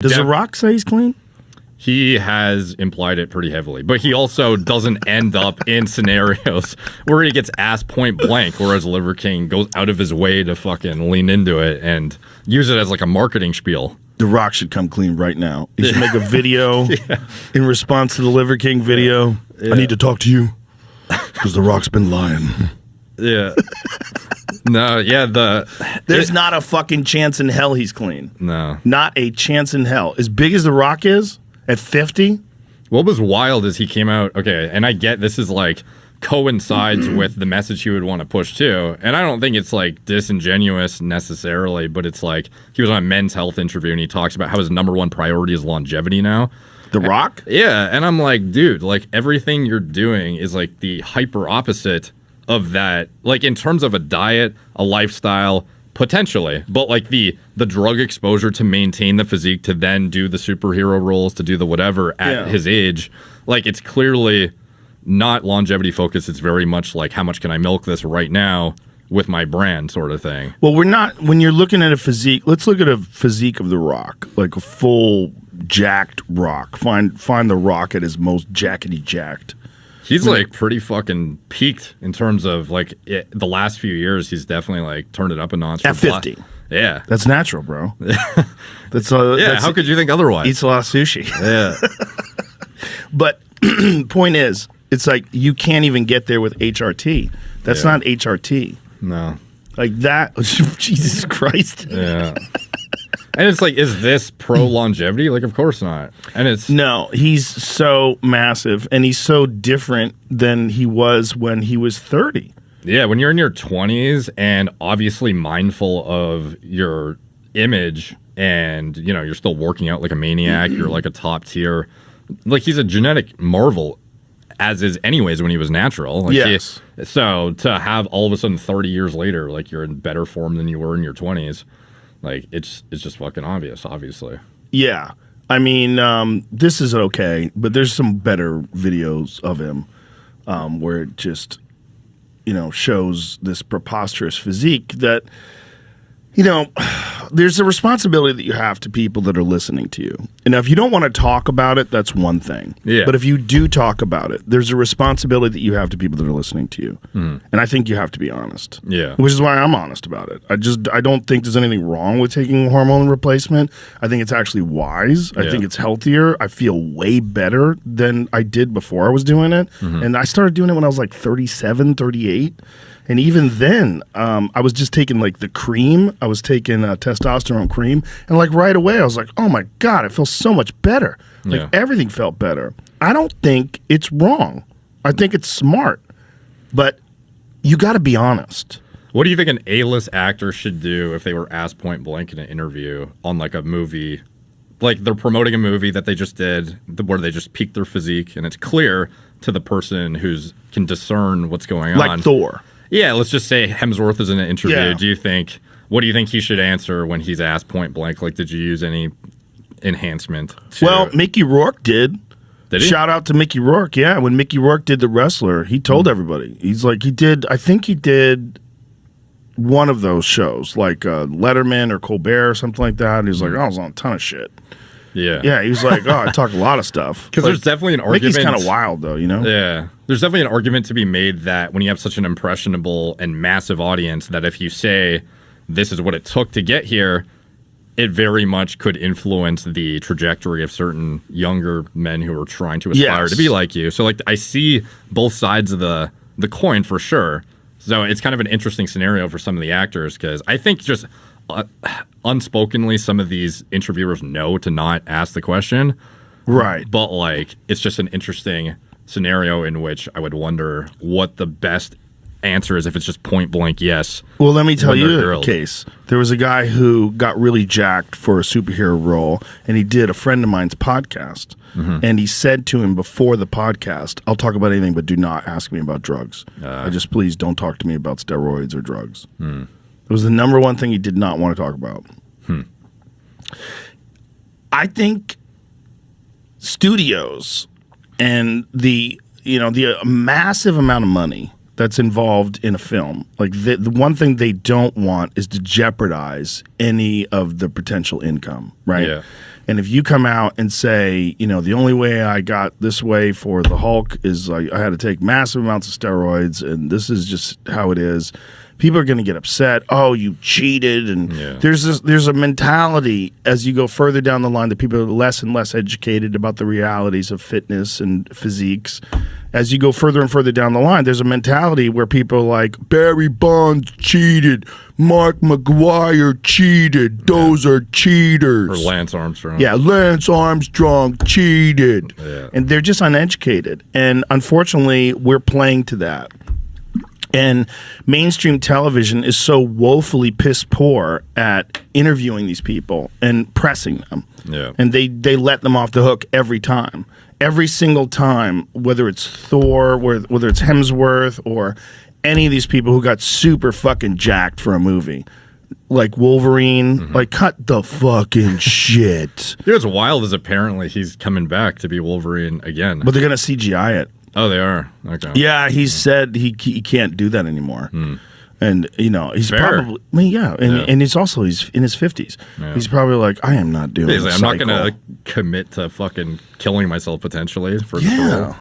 Does The Rock say he's clean? He has implied it pretty heavily, but he also doesn't end up in scenarios where he gets asked point blank, whereas Liver King goes out of his way to fucking lean into it and use it as like a marketing spiel. The Rock should come clean right now. He should make a video in response to the Liver King video. I need to talk to you because The Rock's been lying. Yeah. No, yeah, There's not a fucking chance in hell he's clean. No. Not a chance in hell. As big as The Rock is, at 50? What was wild is he came out, okay, and I get this is like coincides with the message he would want to push too, and I don't think it's like disingenuous necessarily, but it's like he was on a Men's Health interview and he talks about how his #1 priority is longevity now. The Rock? Yeah, and I'm like, dude, like everything you're doing is like the hyper opposite of that, like in terms of a diet, a lifestyle, potentially, but like the drug exposure to maintain the physique, to then do the superhero roles, to do the whatever at his age, like it's clearly not longevity focused. It's very much like, how much can I milk this right now with my brand sort of thing. Well, we're not, when you're looking at a physique, let's look at a physique of The Rock, like a full jacked Rock. Find The Rock at his most jackety jacked. He's like pretty fucking peaked in terms of like the last few years. He's definitely like turned it up a notch. At 50. Yeah. That's natural, bro. That's how could you think otherwise? Eats a lot of sushi. Yeah. But point is, it's like you can't even get there with HRT. That's not HRT. No. Like that. Jesus Christ. Yeah. And it's like, is this pro longevity? Like, of course not. And it's no. He's so massive, and he's so different than he was when he was 30. Yeah, when you're in your 20s and obviously mindful of your image, and you know you're still working out like a maniac, you're like a top tier. Like he's a genetic marvel, as is anyways when he was natural. Like yes. So to have all of a sudden 30 years later, like you're in better form than you were in your 20s. Like, it's just fucking obvious, obviously. Yeah. I mean, this is okay, but there's some better videos of him where it just, you know, shows this preposterous physique that, you know, there's a responsibility that you have to people that are listening to you. And if you don't want to talk about it, that's one thing. Yeah. But if you do talk about it, there's a responsibility that you have to people that are listening to you. Mm. And I think you have to be honest. Yeah. Which is why I'm honest about it. I don't think there's anything wrong with taking hormone replacement. I think it's actually wise. I think it's healthier. I feel way better than I did before I was doing it. Mm-hmm. And I started doing it when I was like 37, 38. And even then, I was just taking like the cream. I was taking testosterone cream. And like right away, I was like, oh my God, I feel so much better. Like everything felt better. I don't think it's wrong. I think it's smart. But you got to be honest. What do you think an A-list actor should do if they were asked point blank in an interview on like a movie? Like they're promoting a movie that they just did where they just peaked their physique. And it's clear to the person who's can discern what's going on. Like Thor. Yeah, let's just say Hemsworth is in an interview. Yeah. What do you think he should answer when he's asked point blank? Like, did you use any enhancement? Well, Mickey Rourke did. Did he? Shout out to Mickey Rourke. Yeah, when Mickey Rourke did The Wrestler, he told everybody. He's like, I think he did one of those shows, like Letterman or Colbert or something like that. And he was like, I was on a ton of shit. Yeah. Yeah, he was like, I talk a lot of stuff. Because there's definitely an argument. Mickey's kind of wild, though, you know? Yeah. There's definitely an argument to be made that when you have such an impressionable and massive audience, that if you say this is what it took to get here, it very much could influence the trajectory of certain younger men who are trying to aspire to be like you. So, like, I see both sides of the coin for sure. So it's kind of an interesting scenario for some of the actors because I think just unspokenly some of these interviewers know to not ask the question. Right. But, like, it's just an interesting scenario in which I would wonder what the best answer is if it's just point blank yes. Well, let me tell you a case. There was a guy who got really jacked for a superhero role, and he did a friend of mine's podcast. Mm-hmm. And he said to him before the podcast, I'll talk about anything, but do not ask me about drugs. Please don't talk to me about steroids or drugs. It was the number one thing he did not want to talk about. I think studios and the massive amount of money that's involved in a film, like the one thing they don't want is to jeopardize any of the potential income, right? Yeah. And if you come out and say, you know, the only way I got this way for the Hulk is I had to take massive amounts of steroids, and this is just how it is, people are going to get upset. Oh, you cheated. And there's a mentality as you go further down the line that people are less and less educated about the realities of fitness and physiques. As you go further and further down the line, there's a mentality where people are like, Barry Bonds cheated, Mark McGuire cheated, those are cheaters. Or Lance Armstrong. Yeah, Lance Armstrong cheated. Yeah. And they're just uneducated. And unfortunately, we're playing to that. And mainstream television is so woefully piss poor at interviewing these people and pressing them. Yeah. And they let them off the hook every time. Every single time, whether it's Thor, whether it's Hemsworth, or any of these people who got super fucking jacked for a movie. Like Wolverine, like cut the fucking shit. You know what's wild is apparently he's coming back to be Wolverine again. But they're going to CGI it. Oh, they are? Okay. Yeah, he said he can't do that anymore. And, you know, he's Fair. probably, I mean, and he's in his 50s. Yeah. He's probably like, I am not doing He's this. like, I'm not going to commit to fucking killing myself potentially for this role.